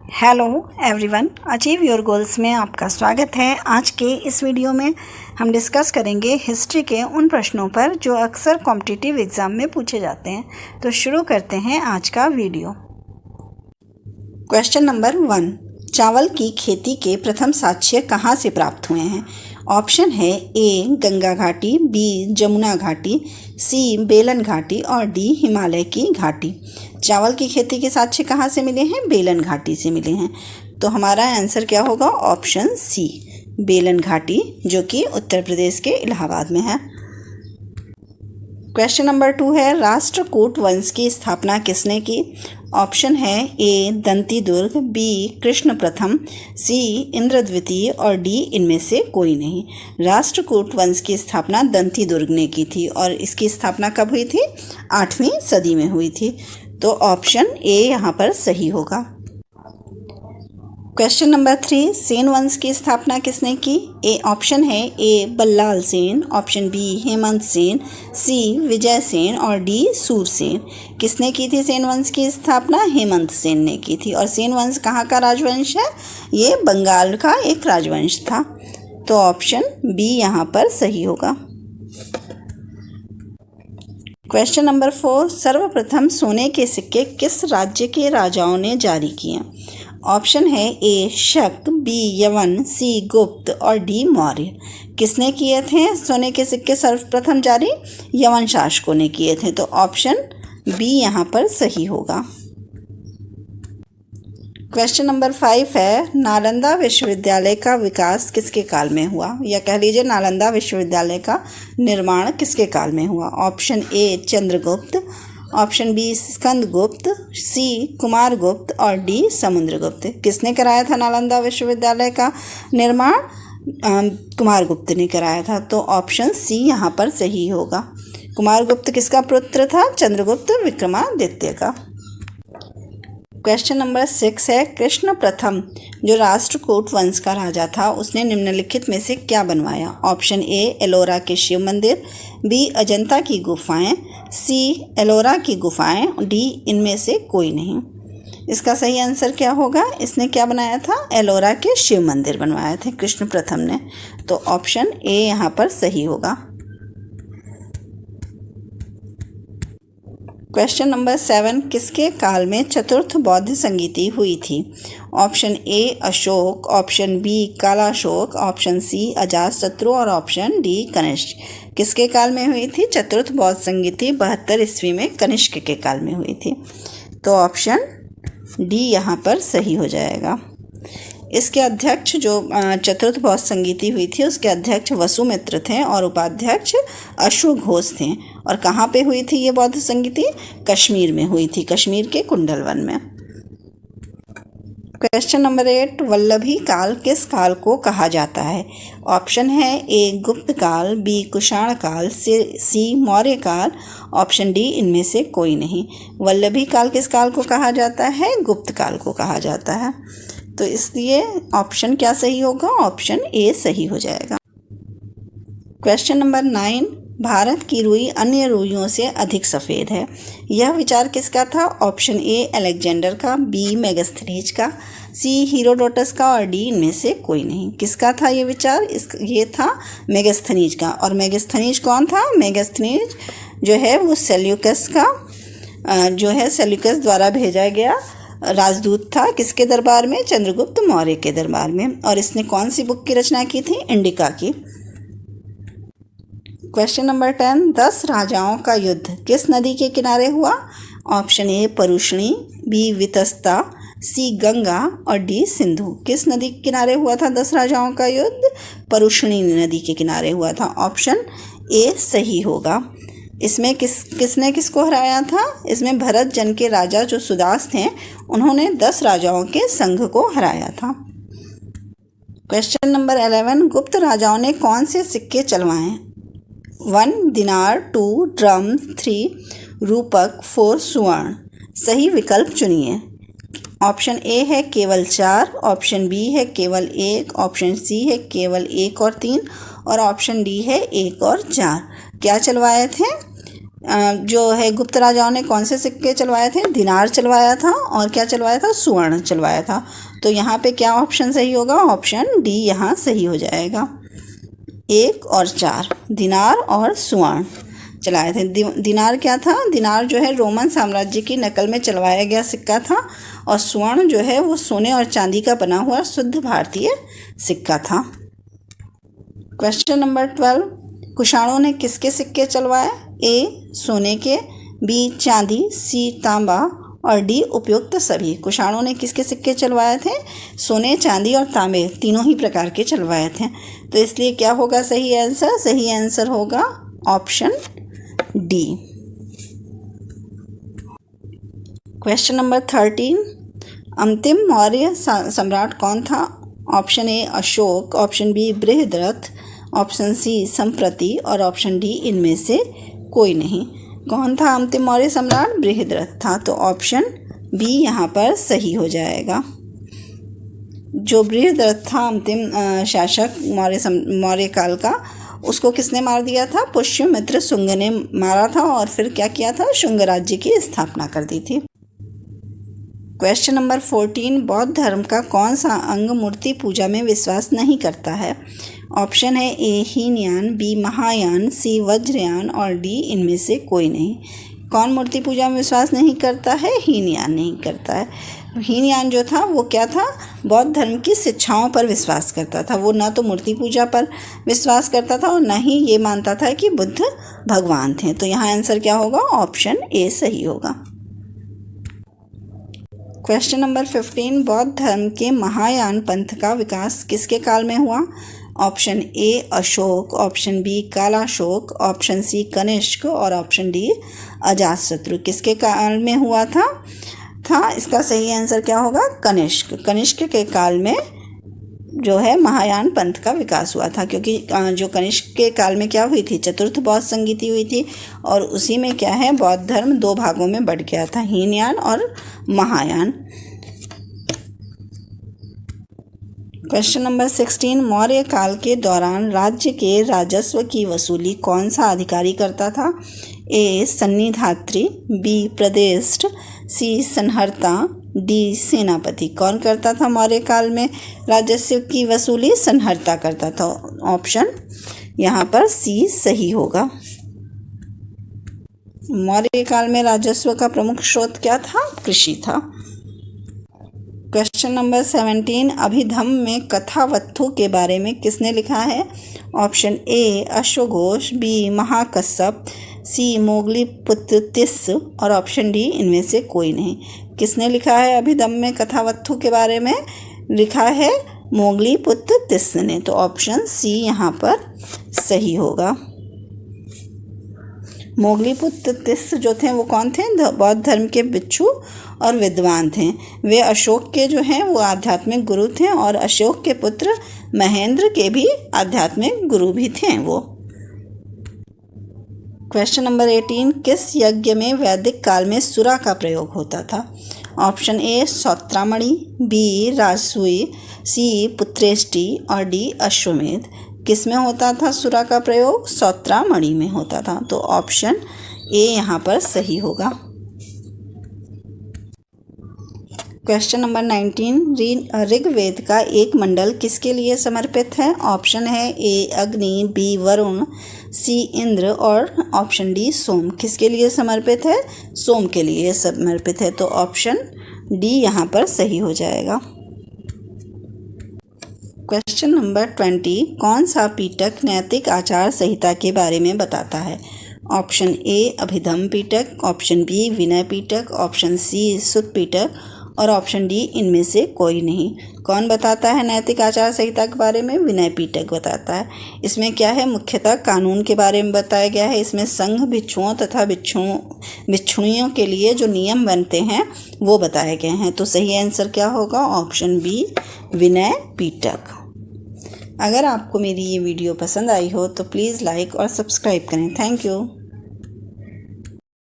Hello everyone, achieve your goals में आपका स्वागत है। आज के इस वीडियो में हम डिस्कस करेंगे हिस्ट्री के उन प्रश्नों पर जो अक्सर कॉम्पिटिटिव एग्ज़ाम में पूछे जाते हैं। तो शुरू करते हैं आज का वीडियो। क्वेश्चन नंबर 1, चावल की खेती के प्रथम साक्ष्य कहाँ से प्राप्त हुए हैं? ऑप्शन है ए गंगा घाटी, बी जमुना घाटी, सी बेलन घाटी और डी हिमालय की घाटी। चावल की खेती के साक्ष्य कहाँ से मिले हैं? बेलन घाटी से मिले हैं। तो हमारा आंसर क्या होगा? ऑप्शन सी, बेलन घाटी, जो कि उत्तर प्रदेश के इलाहाबाद में है। क्वेश्चन नंबर 2 है, राष्ट्रकूट वंश की स्थापना किसने की? ऑप्शन है ए दंती दुर्ग, बी कृष्ण प्रथम, सी इंद्र द्वितीय और डी इनमें से कोई नहीं। राष्ट्रकूट वंश की स्थापना दंती दुर्ग ने की थी और इसकी स्थापना कब हुई थी? 8वीं सदी में हुई थी। तो ऑप्शन ए यहाँ पर सही होगा। क्वेश्चन नंबर 3, सेन वंश की स्थापना किसने की? ऑप्शन है ए बल्लाल सेन, ऑप्शन बी हेमंत सेन, सी विजय सेन और डी सूरसेन। किसने की थी सेन वंश की स्थापना? हेमंत सेन ने की थी। और सेन वंश कहाँ का राजवंश है? ये बंगाल का एक राजवंश था। तो ऑप्शन बी यहाँ पर सही होगा। क्वेश्चन नंबर 4, सर्वप्रथम सोने के सिक्के किस राज्य के राजाओं ने जारी किए? ऑप्शन है ए शक, बी यवन, सी गुप्त और डी मौर्य। किसने किए थे सोने के सिक्के सर्वप्रथम जारी? यवन शासकों ने किए थे। तो ऑप्शन बी यहाँ पर सही होगा। क्वेश्चन नंबर 5 है, नालंदा विश्वविद्यालय का विकास किसके काल में हुआ? या कह लीजिए नालंदा विश्वविद्यालय का निर्माण किसके काल में हुआ? Option A Chandragupta, option B Skandagupta, C Kumaragupta और डी समुद्रगुप्त। किसने कराया था नालंदा विश्वविद्यालय का निर्माण? कुमारगुप्त ने कराया था। तो ऑप्शन सी यहाँ पर सही होगा। कुमारगुप्त किसका पुत्र था? चंद्रगुप्त विक्रमादित्य का। क्वेश्चन नंबर 6 है, कृष्ण प्रथम जो राष्ट्रकूट वंश का राजा था उसने निम्नलिखित में से क्या बनवाया? ऑप्शन ए एलोरा के शिव मंदिर, बी अजंता की गुफाएं, सी एलोरा की गुफाएं, डी इनमें से कोई नहीं। इसका सही आंसर क्या होगा? इसने क्या बनाया था? एलोरा के शिव मंदिर बनवाए थे कृष्ण प्रथम ने। तो ऑप्शन ए यहाँ पर सही होगा। क्वेश्चन नंबर 7, किसके काल में चतुर्थ बौद्ध संगीति हुई थी? Option A Ashoka, option B Kalashoka, option C Ajatashatru और ऑप्शन डी कनिष्क। किसके काल में हुई थी चतुर्थ बौद्ध संगीति? 72 ईस्वी में कनिष्क के काल में हुई थी। तो ऑप्शन डी यहाँ पर सही हो जाएगा। इसके अध्यक्ष जो चतुर्थ बौद्ध संगीति हुई थी उसके अध्यक्ष वसुमित्र थे और उपाध्यक्ष अश्वघोष थे। और कहाँ पे हुई थी ये बौद्ध संगीति? कश्मीर में हुई थी, कश्मीर के कुंडलवन में। क्वेश्चन नंबर 8, वल्लभी काल किस काल को कहा जाता है? ऑप्शन है ए गुप्त काल, बी कुषाण काल, सी मौर्य काल, ऑप्शन डी इनमें से कोई नहीं। वल्लभी काल किस काल को कहा जाता है? गुप्त काल को कहा जाता है। तो इसलिए ऑप्शन क्या सही होगा? ऑप्शन ए सही हो जाएगा। क्वेश्चन नंबर 9, भारत की रुई अन्य रुइयों से अधिक सफ़ेद है। यह विचार किसका था? ऑप्शन ए अलेक्जेंडर का, बी मेगास्थनीज का, सी हीरोडोटस का और डी इनमें से कोई नहीं। किसका था ये विचार? ये था मेगास्थनीज का। और मेगास्थनीज कौन था? मेगास्थनीज जो है वो सेल्यूकस का जो है सेल्यूकस द्वारा भेजा गया राजदूत था। किसके दरबार में? चंद्रगुप्त मौर्य के दरबार में। और इसने कौन सी बुक की रचना की थी? इंडिका की। क्वेश्चन नंबर 10, 10 राजाओं का युद्ध किस नदी के किनारे हुआ? Option A Parushni, B Vitasta, C Ganga और डी सिंधु। किस नदी के किनारे हुआ था 10 राजाओं का युद्ध? परुष्णी नदी के किनारे हुआ था। ऑप्शन ए सही होगा। इसमें किसने किसको हराया था? इसमें भरत जन के राजा जो सुदास थे उन्होंने 10 राजाओं के संघ को हराया था। क्वेश्चन नंबर 11, गुप्त राजाओं ने कौन से सिक्के चलवाए? 1 दिनार, 2 ड्रम, 3 रूपक, 4 स्वर्ण। सही विकल्प चुनिए। ऑप्शन ए है केवल 4, ऑप्शन बी है केवल 1, ऑप्शन सी है केवल 1 और 3 और ऑप्शन डी है 1 और 4। क्या चलवाए थे? जो है गुप्त राजाओं ने कौन से सिक्के चलवाए थे? दिनार चलवाया था और क्या चलवाया था? स्वर्ण चलवाया था। तो यहाँ पे क्या ऑप्शन सही होगा? ऑप्शन डी यहाँ सही हो जाएगा। 1 और 4 दिनार और स्वर्ण चलाए थे। दिनार क्या था? दिनार जो है रोमन साम्राज्य की नकल में चलवाया गया सिक्का था और स्वर्ण जो है वो सोने और चांदी का बना हुआ शुद्ध भारतीय सिक्का था। क्वेश्चन नंबर 12, कुषाणों ने किसके सिक्के चलवाए? ए सोने के, बी चांदी, सी तांबा और डी उपयुक्त सभी। कुषाणों ने किसके सिक्के चलवाए थे? सोने, चांदी और तांबे तीनों ही प्रकार के चलवाए थे। तो इसलिए क्या होगा सही आंसर? सही आंसर होगा ऑप्शन डी। क्वेश्चन नंबर 13, अंतिम मौर्य सम्राट कौन था? Option A Ashoka, option B Brihadratha, option C Samprati और ऑप्शन डी इनमें से कोई नहीं। कौन था अंतिम मौर्य सम्राट? बृहद्रथ था। तो ऑप्शन बी यहाँ पर सही हो जाएगा। जो बृहद्रथ था अंतिम शासक मौर्य काल का, उसको किसने मार दिया था? पुष्यमित्र शुंग ने मारा था और फिर क्या किया था? शुंग राज्य की स्थापना कर दी थी। क्वेश्चन नंबर 14, बौद्ध धर्म का कौन सा अंग मूर्ति पूजा में विश्वास नहीं करता है? ऑप्शन है ए हीनयान, बी महायान, सी वज्रयान और डी इनमें से कोई नहीं। कौन मूर्ति पूजा में विश्वास नहीं करता है? हीनयान नहीं करता है। हीनयान जो था वो क्या था? बौद्ध धर्म की शिक्षाओं पर विश्वास करता था। वो ना तो मूर्ति पूजा पर विश्वास करता था और ना ही ये मानता था कि बुद्ध भगवान थे। तो यहाँ आंसर क्या होगा? ऑप्शन ए सही होगा। क्वेश्चन नंबर 15, बौद्ध धर्म के महायान पंथ का विकास किसके काल में हुआ? Option A Ashoka, option B Kalashoka, option C Kanishka और ऑप्शन डी अजातशत्रु। किसके काल में हुआ था? इसका सही आंसर क्या होगा? कनिष्क। कनिष्क के काल में जो है महायान पंथ का विकास हुआ था, क्योंकि जो कनिष्क के काल में क्या हुई थी? चतुर्थ बौद्ध संगीति हुई थी और उसी में क्या है? बौद्ध धर्म 2 भागों में बढ़ गया था, हीनयान और महायान। क्वेश्चन नंबर 16, मौर्य काल के दौरान राज्य के राजस्व की वसूली कौन सा अधिकारी करता था? ए सन्निधात्री, बी प्रदेष्ट, सी संहर्ता, डी सेनापति। कौन करता था मौर्य काल में राजस्व की वसूली? संहर्ता करता था। ऑप्शन यहाँ पर सी सही होगा। मौर्य काल में राजस्व का प्रमुख स्रोत क्या था? कृषि था। क्वेश्चन नंबर 17, अभिधम्म में कथावत्थु के बारे में किसने लिखा है? ऑप्शन ए अश्वघोष, बी महाकश्यप, सी मोगलीपुत्र तिस्स और ऑप्शन डी इनमें से कोई नहीं। किसने लिखा है अभिधम्म में कथावत्थु के बारे में? लिखा है मोगलीपुत्र तिस्स ने। तो ऑप्शन सी यहाँ पर सही होगा। मोगलीपुत्र तिस्स जो थे वो कौन थे? बौद्ध धर्म के भिक्षु और विद्वान थे। वे अशोक के जो हैं वो आध्यात्मिक गुरु थे और अशोक के पुत्र महेंद्र के भी आध्यात्मिक गुरु भी थे वो। क्वेश्चन नंबर 18, किस यज्ञ में वैदिक काल में सुरा का प्रयोग होता था? ऑप्शन ए सौत्रामणि, बी राजसूय, सी पुत्रेष्टि और डी अश्वमेध। किस में होता था सुरा का प्रयोग? सौत्रामणि में होता था। तो ऑप्शन ए यहाँ पर सही होगा। क्वेश्चन नंबर 19, ऋग्वेद का एक मंडल किसके लिए समर्पित है? ऑप्शन है ए अग्नि, बी वरुण, सी इंद्र और ऑप्शन डी सोम। किसके लिए समर्पित है? सोम के लिए समर्पित है। तो ऑप्शन डी यहाँ पर सही हो जाएगा। क्वेश्चन नंबर 20, कौन सा पीटक नैतिक आचार संहिता के बारे में बताता है? Option A Abhidhamma Pitaka, option B Vinaya Pitaka, option C Sutta Pitaka और ऑप्शन डी इनमें से कोई नहीं। कौन बताता है नैतिक आचार संहिता के बारे में? विनय पीटक बताता है। इसमें क्या है? मुख्यतः कानून के बारे में बताया गया है। इसमें संघ भिक्षुओं तथा भिक्षुणियों के लिए जो नियम बनते हैं वो बताए गए हैं। तो सही आंसर क्या होगा? Option B Vinaya Pitaka. अगर आपको मेरी ये वीडियो पसंद आई हो तो प्लीज़ लाइक और सब्सक्राइब करें। Thank you.